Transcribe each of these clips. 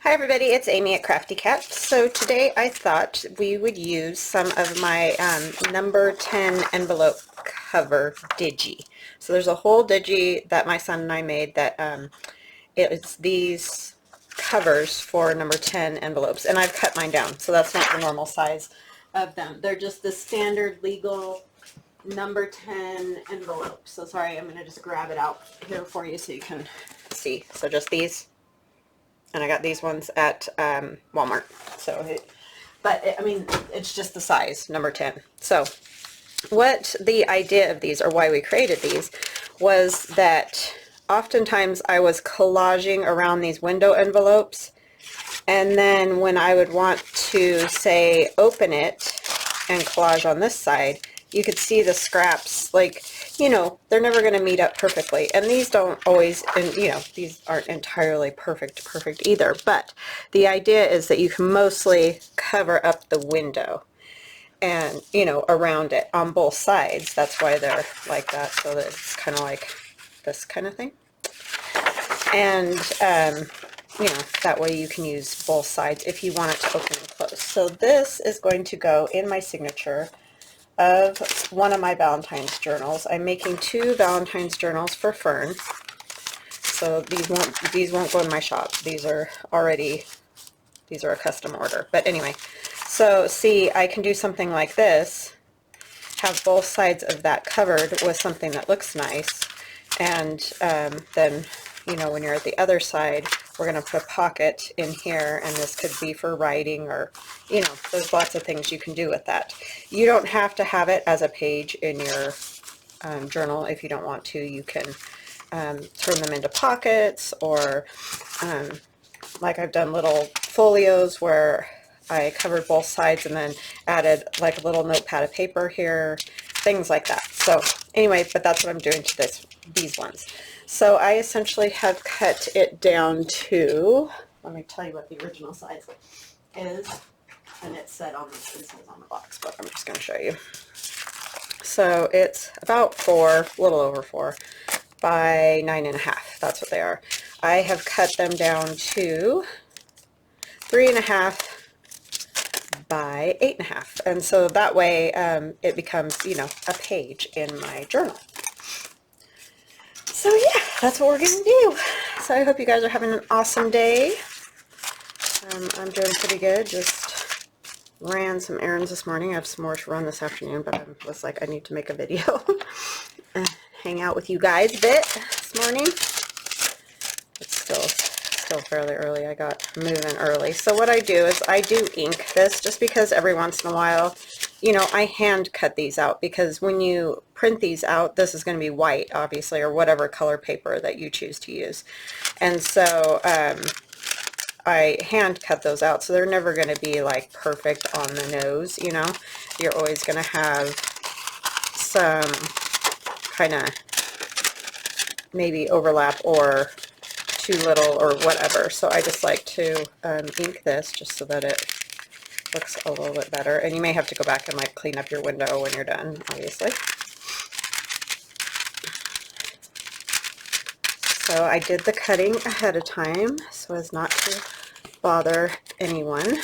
Hi everybody, it's Amy at Crafty Cat. So today I thought we would use some of my number 10 envelope cover digi. So there's a whole digi that my son and I made that it's these covers for number 10 envelopes, and I've cut mine down, so that's not the normal size of them. They're just the standard legal number 10 envelope. So sorry, I'm going to just grab it out here for you so you can see. So just these. And I got these ones at Walmart. So, I mean, it's just the size, number 10. So, what the idea of these, or why we created these, was that oftentimes I was collaging around these window envelopes, and then when I would want to, say, open it and collage on this side, you could see the scraps, like, you know, they're never going to meet up perfectly. And these don't always, and you know, these aren't entirely perfect either. But the idea is that you can mostly cover up the window and, you know, around it on both sides. That's why they're like that, so that it's kind of like this kind of thing. And, you know, that way you can use both sides if you want it to open and close. So this is going to go in my signature of one of my Valentine's journals. I'm making 2 Valentine's journals for Fern. So these won't go in my shop. These are a custom order. But anyway, so see, I can do something like this, have both sides of that covered with something that looks nice, and then, you know, when you're at the other side, we're going to put a pocket in here, and this could be for writing, or, you know, there's lots of things you can do with that. You don't have to have it as a page in your journal. If you don't want to, you can turn them into pockets, or like I've done little folios where I covered both sides and then added like a little notepad of paper here, things like that. So anyway, but that's what I'm doing to these ones. So I essentially have cut it down to, let me tell you what the original size is, and it says on the box, but I'm just going to show you. So it's about 4, a little over 4 by 9.5. That's what they are. I have cut them down to 3.5 by 8.5, and so that way it becomes, you know, a page in my journal. So yeah, that's what we're going to do. So I hope you guys are having an awesome day. I'm doing pretty good. Just ran some errands this morning. I have some more to run this afternoon, but I was like, I need to make a video and hang out with you guys a bit this morning. It's still fairly early. I got moving early. So what I do is I do ink this, just because every once in a while, you know, I hand cut these out, because when you print these out, this is going to be white, obviously, or whatever color paper that you choose to use. And so I hand cut those out, so they're never going to be like perfect on the nose, you know. You're always going to have some kind of maybe overlap or too little or whatever. So I just like to ink this just so that it looks a little bit better. And you may have to go back and like clean up your window when you're done, obviously. So I did the cutting ahead of time so as not to bother anyone.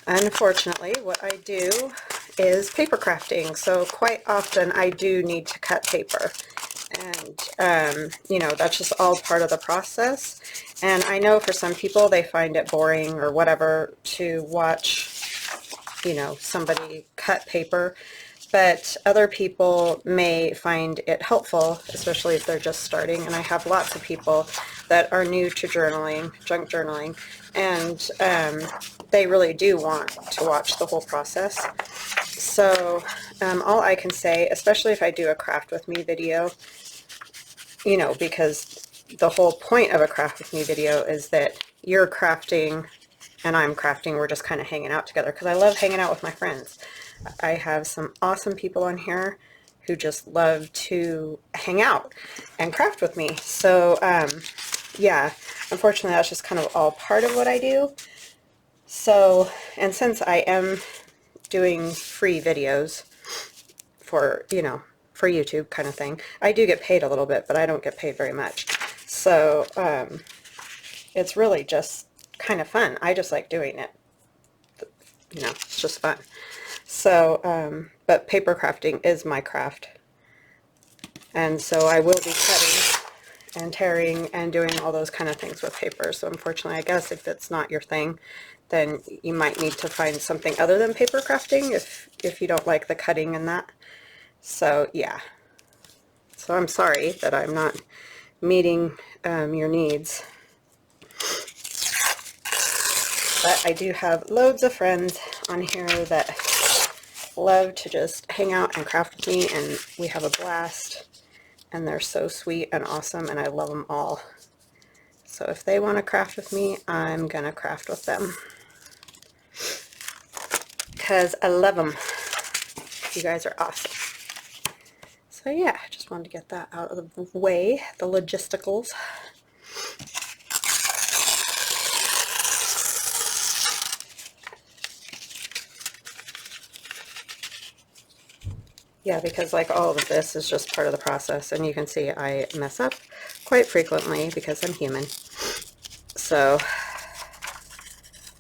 Unfortunately, what I do is paper crafting, so quite often I do need to cut paper. And, you know, that's just all part of the process. And I know for some people they find it boring or whatever to watch, you know, somebody cut paper. But other people may find it helpful, especially if they're just starting. And I have lots of people that are new to journaling, junk journaling, and they really do want to watch the whole process. So all I can say, especially if I do a craft with me video, you know, because the whole point of a craft with me video is that you're crafting and I'm crafting. We're just kind of hanging out together, because I love hanging out with my friends. I have some awesome people on here who just love to hang out and craft with me. So yeah, unfortunately that's just kind of all part of what I do. So, and since I am doing free videos for, you know, for YouTube kind of thing. I do get paid a little bit, but I don't get paid very much. So it's really just kind of fun. I just like doing it. You know, it's just fun. So, but paper crafting is my craft. And so I will be cutting and tearing and doing all those kind of things with paper. So unfortunately, I guess if it's not your thing, then you might need to find something other than paper crafting if you don't like the cutting and that. So yeah. So I'm sorry that I'm not meeting your needs. But I do have loads of friends on here that love to just hang out and craft with me, and we have a blast. And they're so sweet and awesome, and I love them all. So if they want to craft with me, I'm gonna craft with them. Because I love them. You guys are awesome. So yeah, I just wanted to get that out of the way, the logisticals. Yeah, because like all of this is just part of the process, and you can see I mess up quite frequently because I'm human. So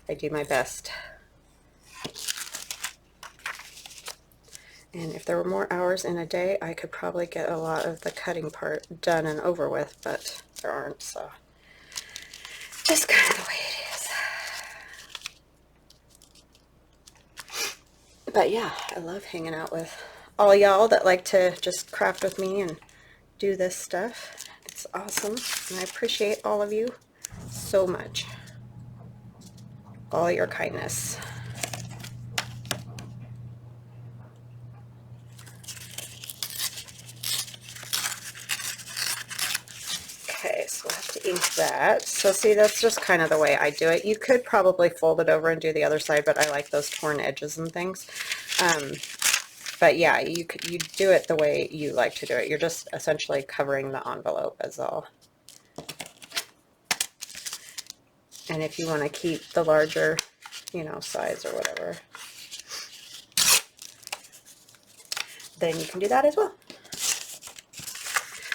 I do my best. And if there were more hours in a day, I could probably get a lot of the cutting part done and over with, but there aren't, so just kind of the way it is. But yeah, I love hanging out with all y'all that like to just craft with me and do this stuff. It's awesome, and I appreciate all of you so much. All your kindness. Okay, so we'll have to ink that. So see, that's just kind of the way I do it. You could probably fold it over and do the other side, but I like those torn edges and things. But yeah, you do it the way you like to do it. You're just essentially covering the envelope as all. And if you want to keep the larger, you know, size or whatever, then you can do that as well.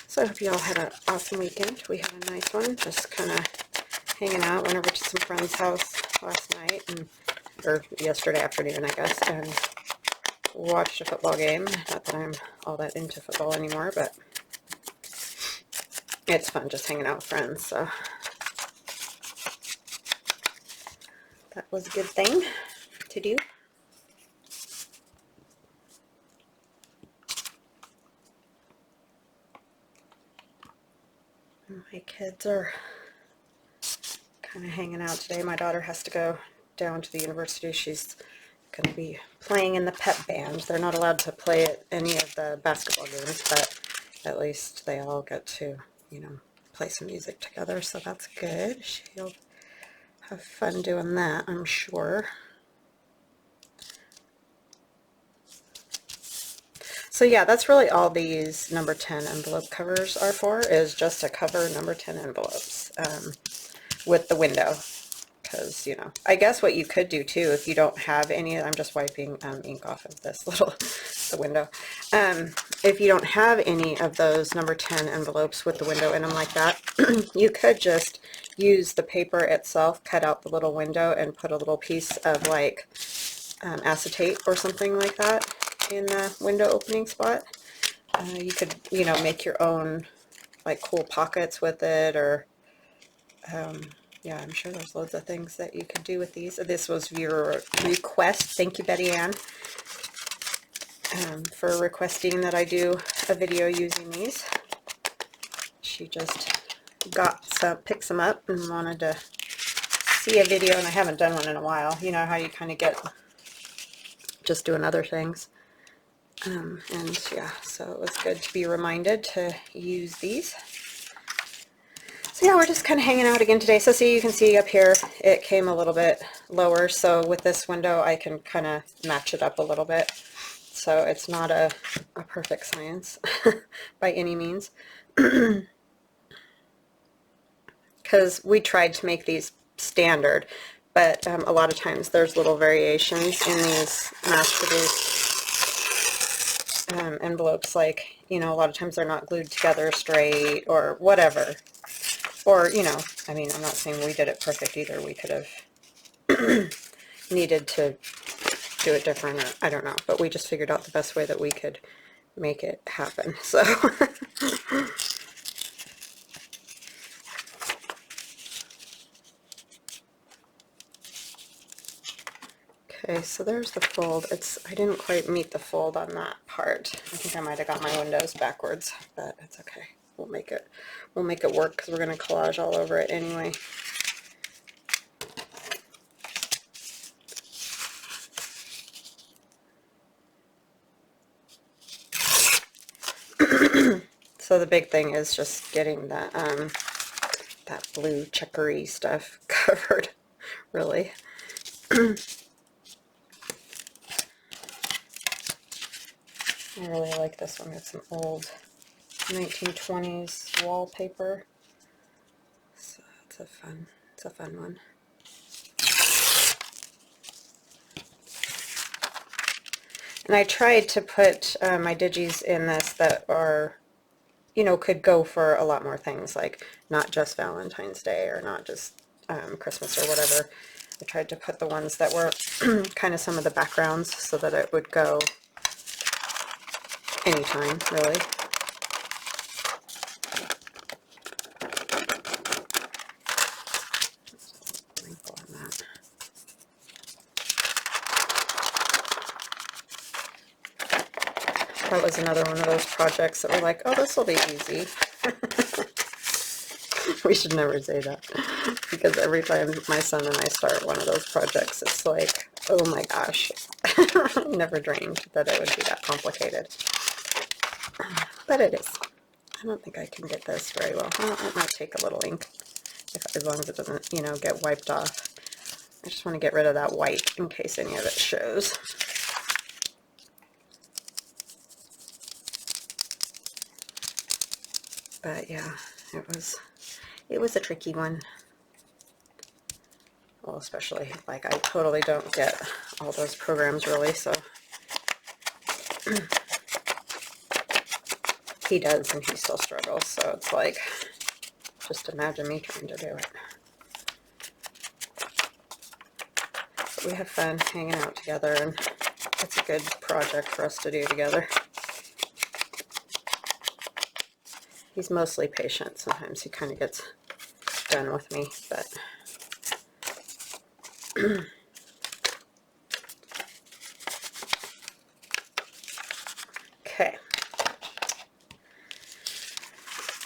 So I hope you all had an awesome weekend. We had a nice one, just kind of hanging out. Went over to some friend's house last night, or yesterday afternoon, I guess, and watched a football game. Not that I'm all that into football anymore, but it's fun just hanging out with friends, so that was a good thing to do. My kids are kind of hanging out today. My daughter has to go down to the university. She's going to be playing in the pep band. They're not allowed to play at any of the basketball games, but at least they all get to, you know, play some music together, so that's good. She'll have fun doing that, I'm sure. So yeah, that's really all these number 10 envelope covers are for, is just to cover number 10 envelopes with the window. Because, you know, I guess what you could do too, if you don't have any, I'm just wiping ink off of this little, the window. If you don't have any of those number 10 envelopes with the window in them like that, you could just use the paper itself, cut out the little window, and put a little piece of like acetate or something like that in the window opening spot. You could, you know, make your own like cool pockets with it, or yeah, I'm sure there's loads of things that you could do with these. This was your request. Thank you, Betty Ann, for requesting that I do a video using these. She just picked some up and wanted to see a video, and I haven't done one in a while. You know how you kind of get just doing other things. And yeah, so it was good to be reminded to use these. So yeah, we're just kind of hanging out again today. So see, you can see up here, it came a little bit lower. So with this window, I can kind of match it up a little bit. So it's not a perfect science by any means. Because we tried to make these standard, but a lot of times there's little variations in these mass-produced envelopes, like, you know, a lot of times they're not glued together straight or whatever. Or, you know, I mean, I'm not saying we did it perfect either. We could have needed to do it different, or I don't know, but we just figured out the best way that we could make it happen. So okay, so there's the fold. I didn't quite meet the fold on that part. I think I might have got my windows backwards, but it's okay. We'll make it work because we're going to collage all over it anyway. So the big thing is just getting that that blue checkery stuff covered, really. I really like this one. It's some old 1920s wallpaper. So it's a fun one. And I tried to put my digis in this that are, you know, could go for a lot more things, like not just Valentine's Day or not just Christmas or whatever. I tried to put the ones that were kind of some of the backgrounds so that it would go anytime, really. Wrinkle on that. That was another one of those projects that were like, oh, this will be easy. We should never say that, because every time my son and I start one of those projects, it's like, oh my gosh, I never dreamed that it would be that complicated. But it is. I don't think I can get this very well. Well, it might take a little ink, as long as it doesn't, you know, get wiped off. I just want to get rid of that white in case any of it shows. But yeah, it was a tricky one. Well, especially, like, I totally don't get all those programs really, so he does, and he still struggles, so it's like, just imagine me trying to do it. But we have fun hanging out together, and it's a good project for us to do together. He's mostly patient. Sometimes he kind of gets done with me, but okay.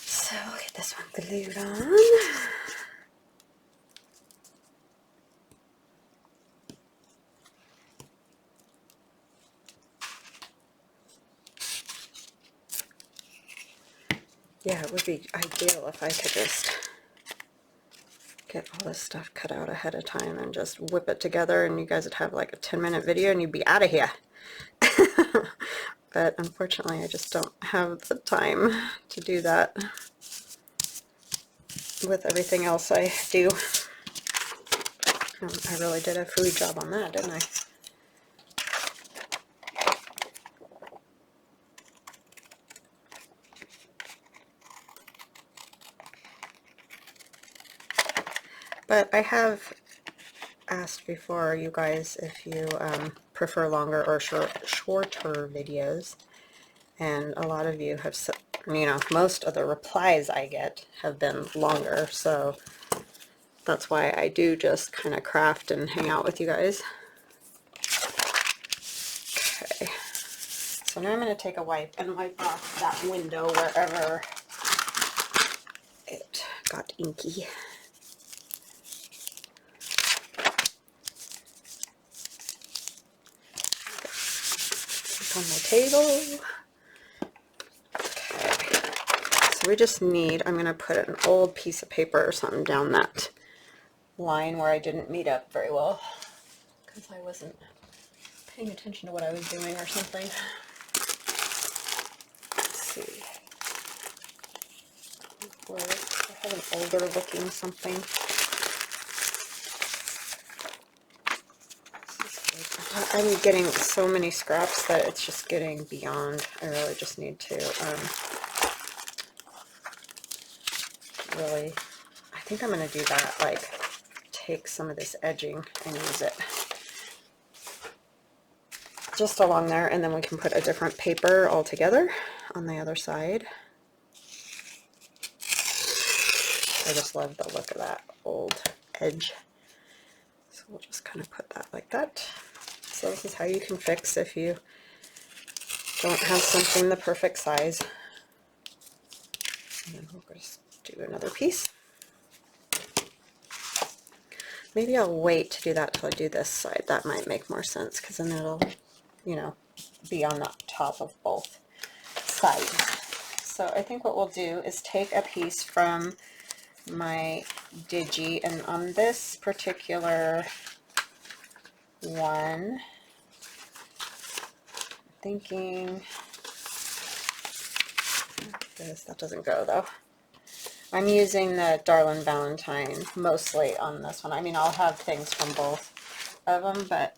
So we'll get this one glued on. Yeah, it would be ideal if I could just get all this stuff cut out ahead of time and just whip it together, and you guys would have like a 10-minute video and you'd be out of here. But unfortunately I just don't have the time to do that with everything else I do. I really did a food job on that, didn't I? But I have asked before, you guys, if you prefer longer or shorter videos, and a lot of you have, you know, most of the replies I get have been longer, so that's why I do just kind of craft and hang out with you guys. Okay, so now I'm going to take a wipe and wipe off that window wherever it got inky. On my table. Okay, so we just need, I'm going to put an old piece of paper or something down that line where I didn't meet up very well because I wasn't paying attention to what I was doing or something. Let's see. I have an older looking something. This is good. I'm getting so many scraps that it's just getting beyond. I really just need to really, I think I'm going to do that, like take some of this edging and use it just along there, and then we can put a different paper altogether on the other side. I just love the look of that old edge. So we'll just kind of put that like that. So this is how you can fix if you don't have something the perfect size. And then we'll just do another piece. Maybe I'll wait to do that till I do this side. That might make more sense, because then it'll, you know, be on the top of both sides. So I think what we'll do is take a piece from my digi, and on this particular one, I'm thinking that doesn't go though. I'm using the Darlin Valentine mostly on this one. I mean, I'll have things from both of them, but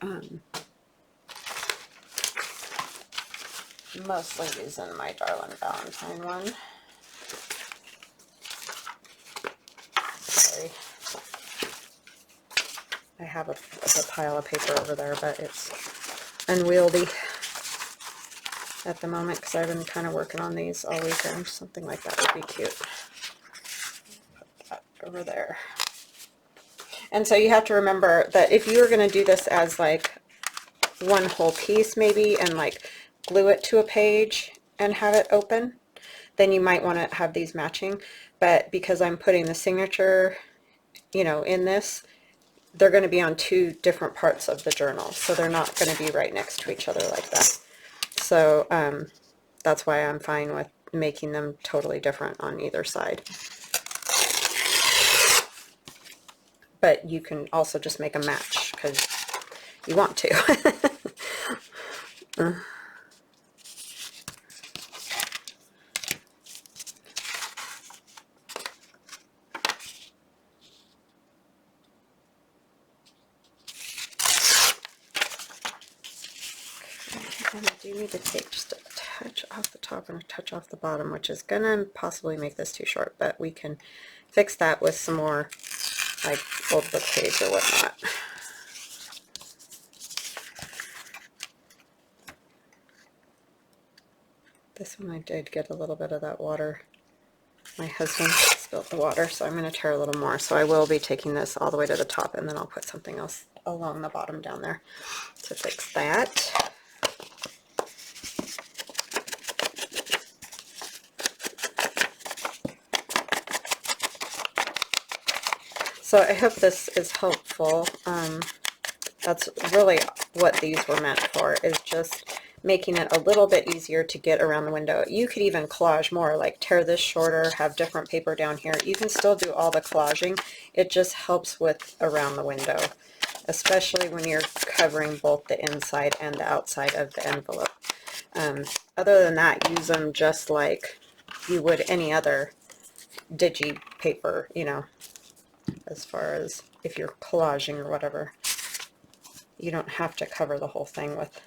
mostly using my Darlin Valentine one. Sorry. I have a pile of paper over there, but it's unwieldy at the moment because I've been kind of working on these all weekend. Something like that would be cute. Put that over there. And so you have to remember that if you were going to do this as like one whole piece maybe, and like glue it to a page and have it open, then you might want to have these matching. But because I'm putting the signature, you know, in this, they're going to be on two different parts of the journal, so they're not going to be right next to each other like that. So that's why I'm fine with making them totally different on either side. But you can also just make a match because you want to. And I do need to take just a touch off the top and a touch off the bottom, which is going to possibly make this too short, but we can fix that with some more like old book page or whatnot. This one I did get a little bit of that water. My husband spilled the water, so I'm going to tear a little more. So I will be taking this all the way to the top, and then I'll put something else along the bottom down there to fix that. So I hope this is helpful. That's really what these were meant for, is just making it a little bit easier to get around the window. You could even collage more, like tear this shorter, have different paper down here. You can still do all the collaging. It just helps with around the window, especially when you're covering both the inside and the outside of the envelope. Other than that, use them just like you would any other digi paper, you know, as far as if you're collaging or whatever. You don't have to cover the whole thing with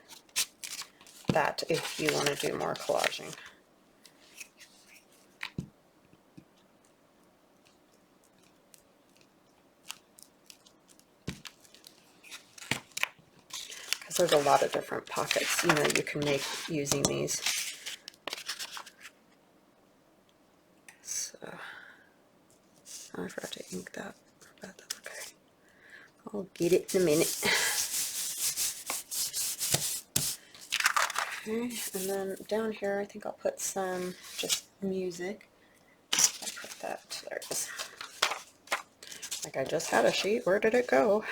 that if you want to do more collaging. Because there's a lot of different pockets, you know, you can make using these. So, oh, I forgot to ink that, but that's okay. I'll get it in a minute. Okay, and then down here I think I'll put some just music. I put that, there it is. Like I just had a sheet, where did it go?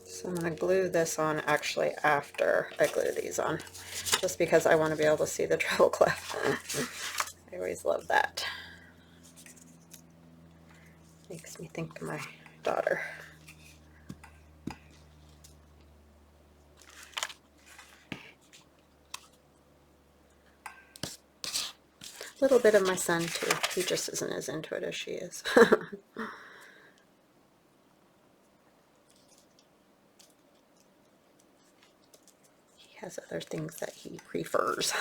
So I'm going to glue this on actually after I glue these on, just because I want to be able to see the treble clef. I always love that. Makes me think of my daughter. little bit of my son too. He just isn't as into it as she is. He has other things that he prefers.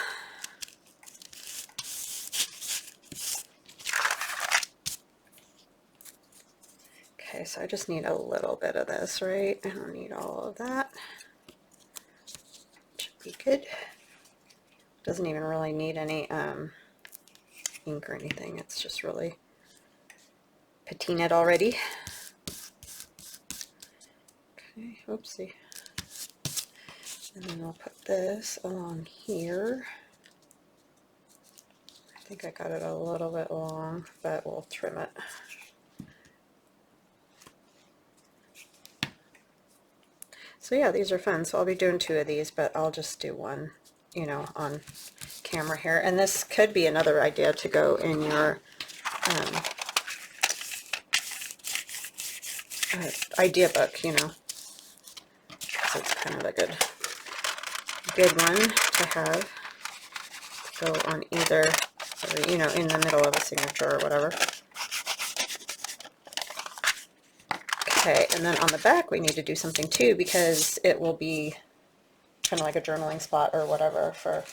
Okay, so I just need a little bit of this, right? I don't need all of that. Should be good. Doesn't even really need any ink or anything. It's just really patinaed already. Okay, oopsie. And then I'll put this along here. I think I got it a little bit long, but we'll trim it. So yeah, these are fun. So I'll be doing 2 of these, but I'll just do one, you know, on camera here. And this could be another idea to go in your idea book, you know. So it's kind of a good one to have go on either, or, you know, in the middle of a signature or whatever. Okay, and then on the back we need to do something too, because it will be kind of like a journaling spot or whatever for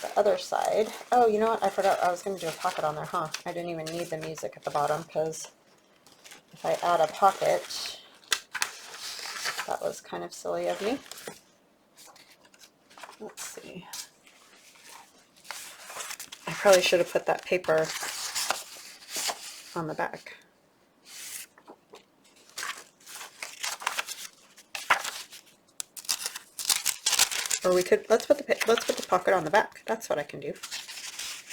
the other side. Oh, you know what? I forgot I was going to do a pocket on there, huh? I didn't even need the music at the bottom, because if I add a pocket, that was kind of silly of me. Let's see. I probably should have put that paper on the back. Or we could, let's put the pocket on the back. That's what I can do.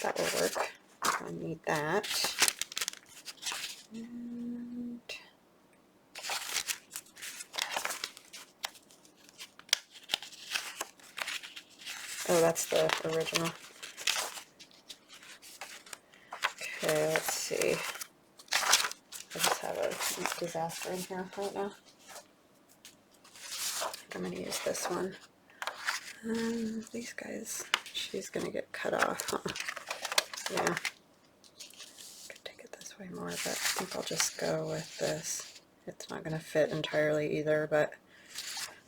That will work. I need that. And oh, that's the original. Okay, let's see. I just have a disaster in here right now. I'm going to use this one. These guys, she's going to get cut off, huh? Yeah. Could take it this way more, but I think I'll just go with this. It's not going to fit entirely either, but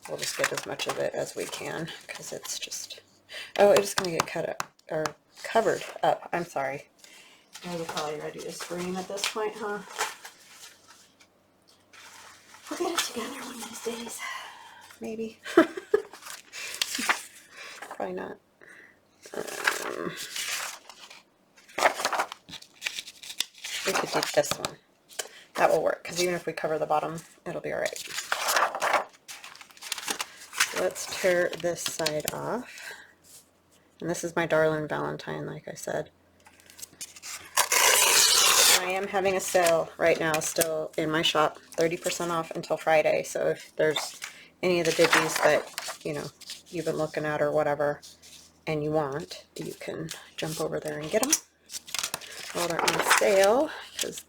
we'll just get as much of it as we can, because it's just, oh, it's going to get cut up, or covered up. I'm sorry. I was probably ready to scream at this point, huh? We'll get it together one of these days. Maybe. Probably not. We could do this one. That will work, because even if we cover the bottom, it'll be alright. So let's tear this side off. And this is my Darlin Valentine, like I said. I am having a sale right now still in my shop, 30% off until Friday. So if there's any of the digis that, you know, you've been looking at or whatever, and you want, you can jump over there and get them while they're on sale, because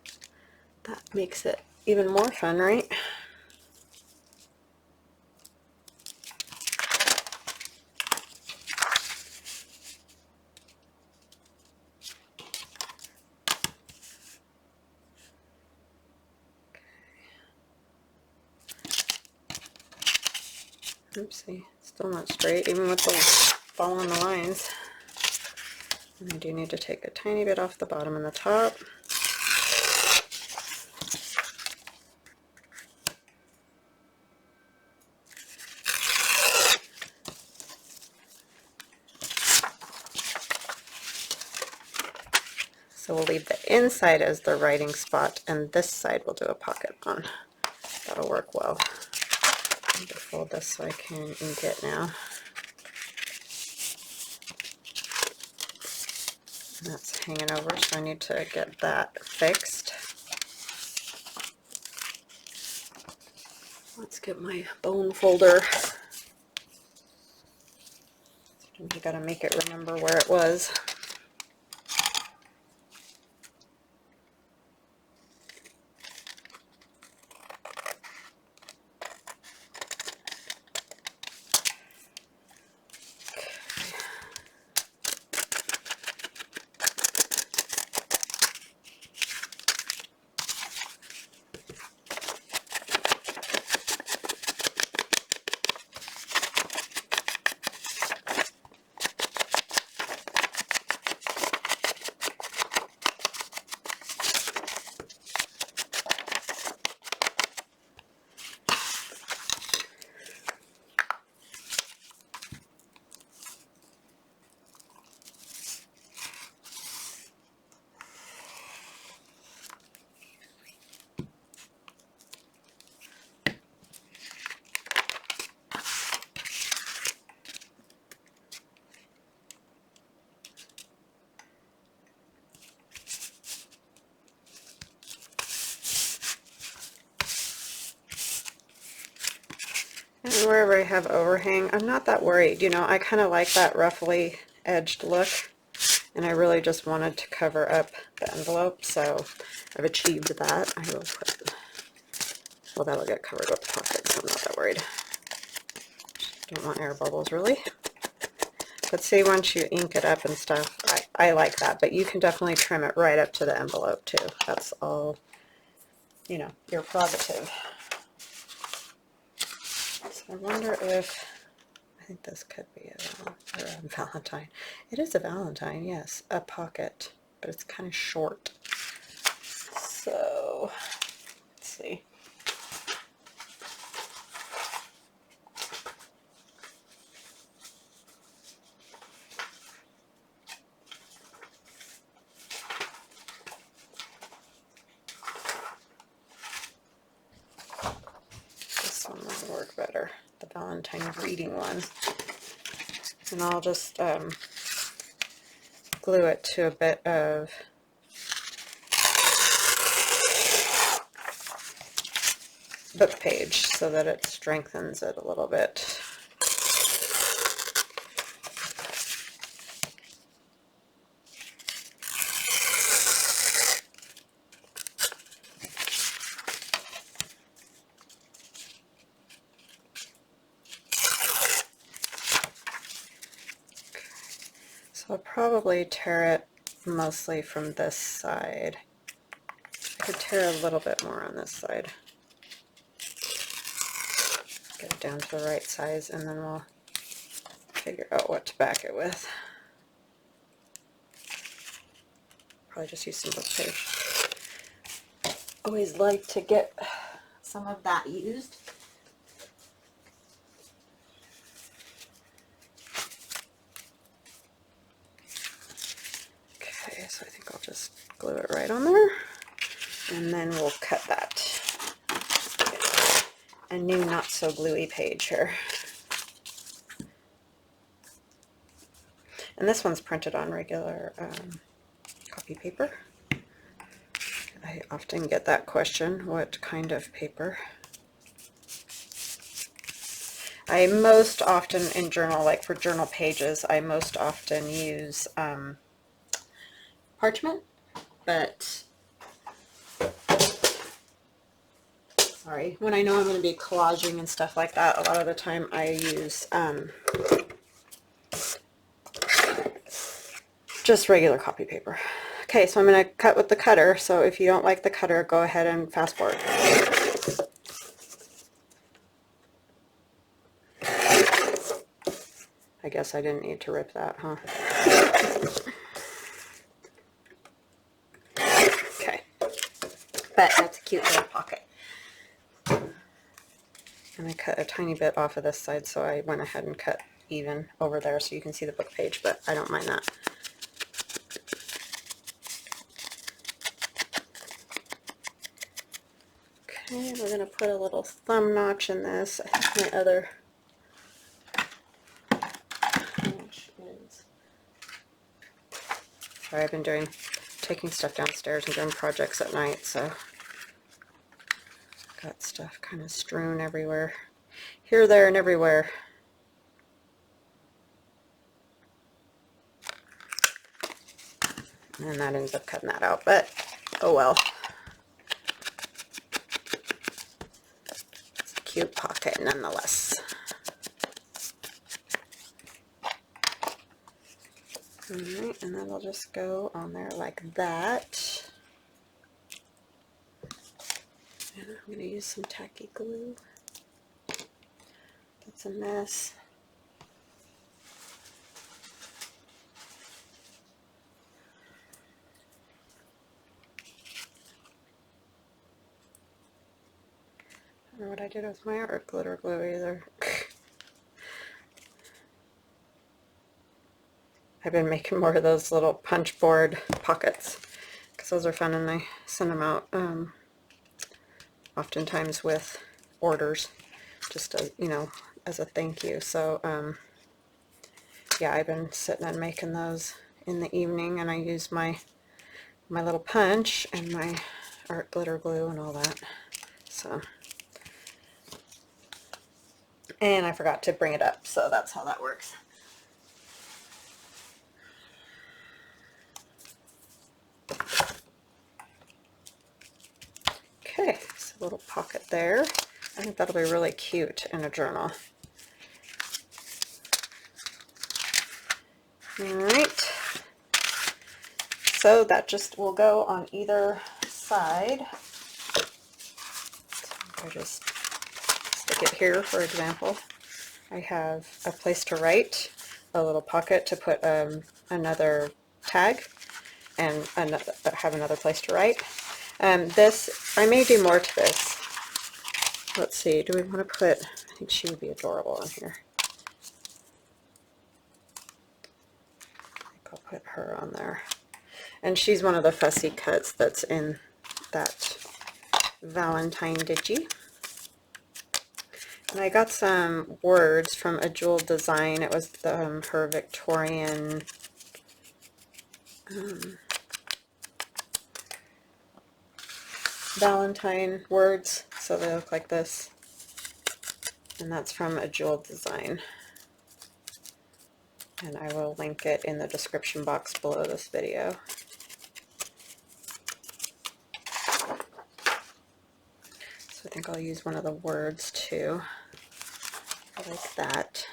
that makes it even more fun, right? Oopsie, still not straight, even with the fall on the lines. And I do need to take a tiny bit off the bottom and the top. So we'll leave the inside as the writing spot, and this side we'll do a pocket on. That'll work well. I need to fold this so I can ink it now. And that's hanging over, so I need to get that fixed. Let's get my bone folder. Sometimes you gotta make it remember where it was. And wherever I have overhang, I'm not that worried. You know, I kind of like that roughly edged look, and I really just wanted to cover up the envelope, so I've achieved that. I will put, well, that'll get covered with the pocket, so I'm not that worried. Don't want air bubbles, really. But see, once you ink it up and stuff, I like that, but you can definitely trim it right up to the envelope, too. That's all, you know, your prerogative. So I wonder if, I think this could be a Valentine. It is a Valentine, yes, a pocket, but it's kind of short. So, let's see. This one might work better, the Valentine greeting one. And I'll just glue it to a bit of book page so that it strengthens it a little bit. So I'll probably tear it mostly from this side. I could tear a little bit more on this side. Get it down to the right size, and then we'll figure out what to back it with. Probably just use some book page. Always like to get some of that used. Okay, so I think I'll just glue it right on there, and then we'll cut that. A new not so gluey page here. And this one's printed on regular copy paper. I often get that question, what kind of paper? I most often in journal, like for journal pages, I most often use Parchment, but sorry, when I know I'm going to be collaging and stuff like that, a lot of the time I use just regular copy paper. Okay, so I'm going to cut with the cutter, so if you don't like the cutter, go ahead and fast forward. I guess I didn't need to rip that, huh? Okay, but that's a cute little pocket. And I cut a tiny bit off of this side, so I went ahead and cut even over there so you can see the book page, but I don't mind that. Okay, we're going to put a little thumb notch in this. I think my other notch is... Sorry, I've been taking stuff downstairs and doing projects at night, so got stuff kind of strewn everywhere. Here, there, and everywhere. And that ends up cutting that out, but oh well. It's a cute pocket nonetheless. Alright, and that'll just go on there like that. And I'm going to use some tacky glue. That's a mess. I don't know what I did with my art glitter glue either. I've been making more of those little punch board pockets because those are fun, and I send them out oftentimes with orders, just as, you know, as a thank you. So yeah, I've been sitting and making those in the evening, and I use my little punch and my art glitter glue and all that. So and I forgot to bring it up, so that's how that works. Okay, so a little pocket there. I think that'll be really cute in a journal. Alright, so that just will go on either side. I just stick it here, for example. I have a place to write, a little pocket to put another tag, and have another place to write. This, I may do more to this. Let's see, do we want to put, I think she would be adorable in here. I think I'll put her on there. And she's one of the fussy cuts that's in that Valentine digi. And I got some words from a jewel design. It was her Victorian Valentine words, so they look like this, and that's from a jewel design, and I will link it in the description box below this video. So I think I'll use one of the words too. I like that.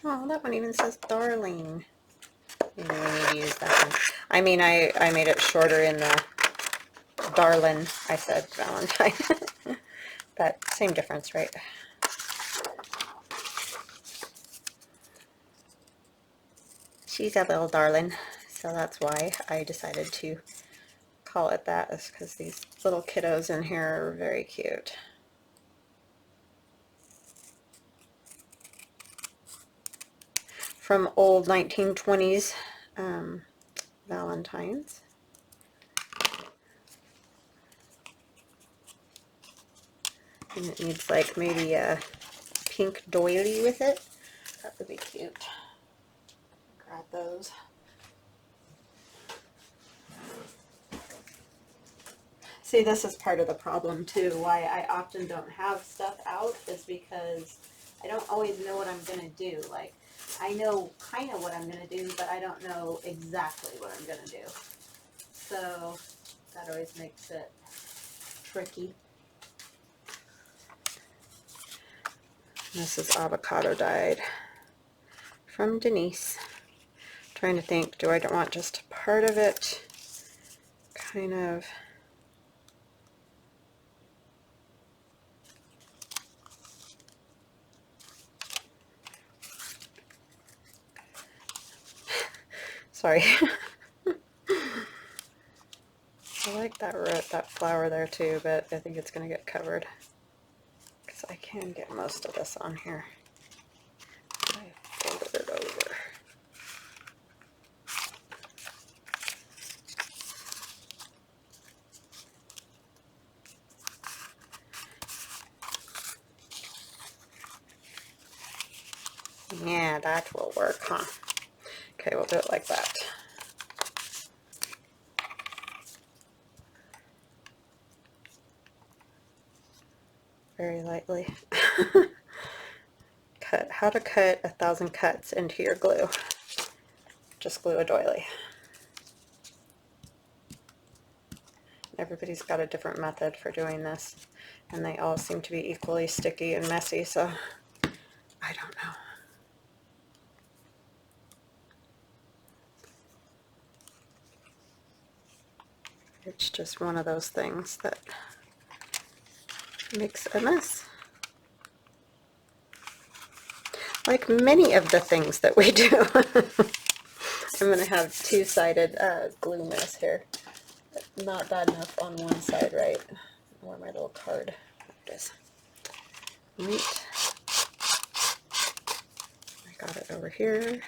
Oh, that one even says Darling. Maybe we need to use that one. I mean, I made it shorter in the Darlin. I said Valentine. But same difference, right? She's a little darling, so that's why I decided to call it that, is because these little kiddos in here are very cute. From old 1920s Valentines. And it needs like maybe a pink doily with it. That would be cute. Grab those. See, this is part of the problem too. Why I often don't have stuff out is because I don't always know what I'm going to do. Like, I know kind of what I'm going to do, but I don't know exactly what I'm going to do. So that always makes it tricky. This is avocado dyed from Denise. I'm trying to think, do I want just part of it? Kind of. Sorry. I like that flower there too, but I think it's going to get covered because I can get most of this on here. I folded it over. Yeah, that will work, huh? Okay, we'll do it like that. Very lightly. How to cut 1,000 cuts into your glue. Just glue a doily. Everybody's got a different method for doing this, and they all seem to be equally sticky and messy, so I don't know. It's just one of those things that makes a mess. Like many of the things that we do. I'm going to have two-sided glue mess here. Not bad enough on one side, right? Where my little card is. Right. I got it over here.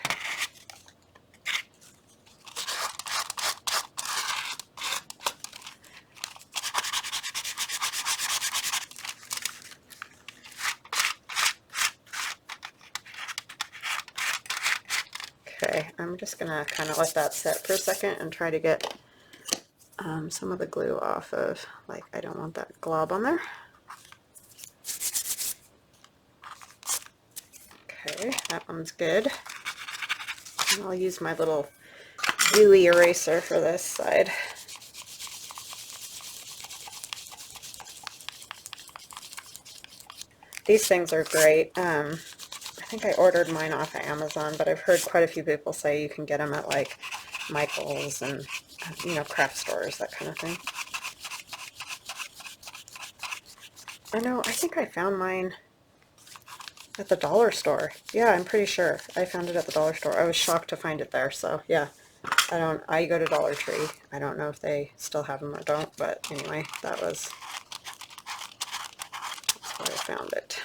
I'm just gonna kind of let that sit for a second and try to get some of the glue off of, like, I don't want that glob on there. Okay, that one's good. And I'll use my little gooey eraser for this side. These things are great. I think I ordered mine off of Amazon, but I've heard quite a few people say you can get them at like Michael's and, you know, craft stores, that kind of thing. I think I found mine at the dollar store. Yeah, I'm pretty sure I found it at the dollar store. I was shocked to find it there, so yeah. I go to Dollar Tree. I don't know if they still have them or don't, but anyway, that's where I found it.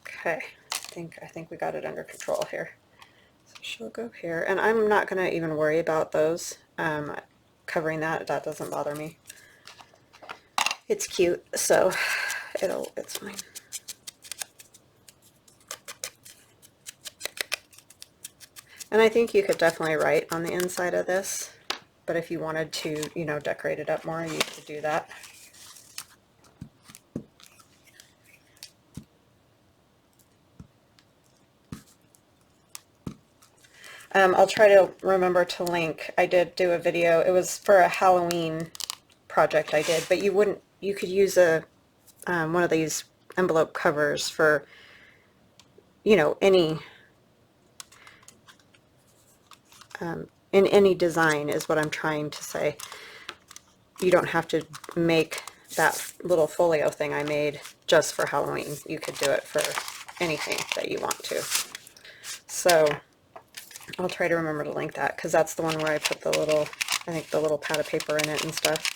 Okay, I think we got it under control here. So she'll go here, and I'm not going to even worry about those covering that. That doesn't bother me. It's cute, so it's fine. And I think you could definitely write on the inside of this, but if you wanted to, you know, decorate it up more, you could do that. I'll try to remember to link. I did do a video. It was for a Halloween project I did, but you could use one of these envelope covers for, you know, any in any design is what I'm trying to say. You don't have to make that little folio thing I made just for Halloween. You could do it for anything that you want to. So I'll try to remember to link that, because that's the one where I put the little, I think the little pad of paper in it and stuff.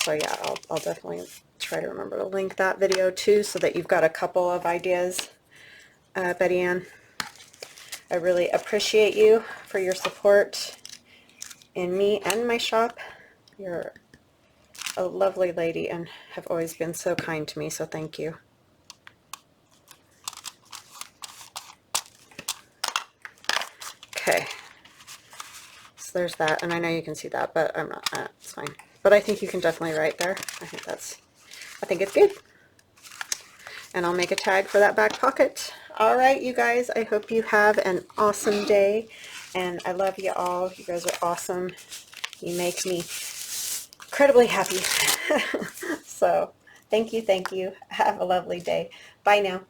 So yeah, I'll definitely try to remember to link that video too, so that you've got a couple of ideas. Betty Ann, I really appreciate you for your support in me and my shop. You're a lovely lady and have always been so kind to me, so thank you. Okay, so there's that, and I know you can see that, but I'm not, it's fine. But I think you can definitely write there. I think it's good. And I'll make a tag for that back pocket. All right, you guys, I hope you have an awesome day, and I love you all. You guys are awesome. You make me incredibly happy. So thank you. Have a lovely day. Bye now.